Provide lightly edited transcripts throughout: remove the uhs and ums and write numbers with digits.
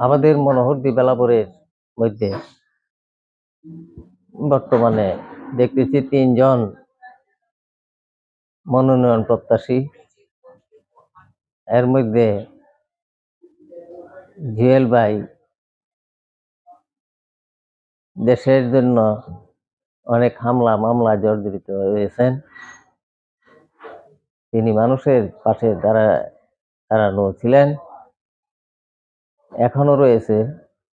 আমাদের মনোহরদী বেলাপুরের মধ্যে বর্তমানে দেখতেছি ৩ জন মনোনয়ন প্রত্যাশী। এর মধ্যে জুয়েল ভাই দেশের জন্য অনেক হামলা মামলা জর্জরিত হয়েছেন। তিনি মানুষের পাশে দাঁড়ানো ছিলেন, এখনো রয়েছে।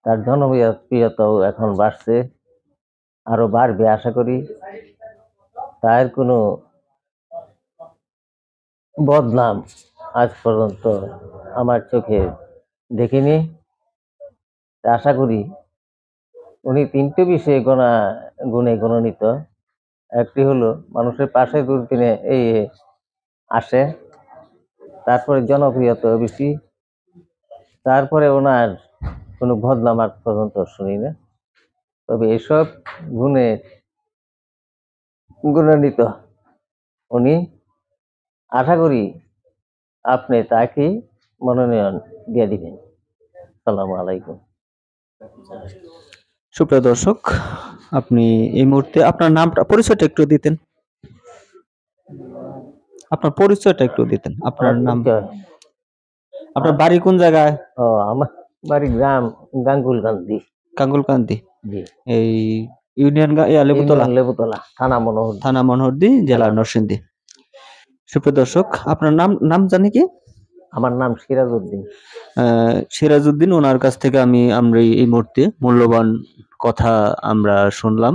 তার জনপ্রিয়তাও এখন বাড়ছে, আরো বাড়বে আশা করি। তার কোনো বদনাম আজ পর্যন্ত আমার চোখে দেখিনি। আশা করি উনি ৩টে বিষয়ে গুণে গুণান্বিত। একটি হলো মানুষের পাশে দুর্দিনে আসে, তারপরে জনপ্রিয়তা বেশি, তারপরে ওনার কোনো বদনাম আজ পর্যন্ত শুনি না। তবে এসব গুণে গুণান্বিত উনি। আশা করি আপনি তাকে মনোনয়ন দিয়ে দিবেন। আসসালামু আলাইকুম। সুপ্রিয় দর্শক, আপনি এই মুহূর্তে আপনার নামটা পরিচয়টা একটু দিতেন। আপনার পরিচয়টা একটু দিতেন। আপনার নাম, আপনার বাড়ি কোন জায়গায়? আমার বাড়ি গ্রাম গাঙ্গুলকান্দি। গাঙ্গুলকান্দি, জি। এই ইউনিয়ন লেবুতলা, থানা মনোহরদী, জেলা নরসিংদী। সুপ্রিয় দর্শক, আপনার নাম জানি কি? আমার নাম সিরাজউদ্দিন। সিরাজউদ্দিন, ওনার কাছ থেকে আমরা এই মুহূর্তে মূল্যবান কথা আমরা শুনলাম।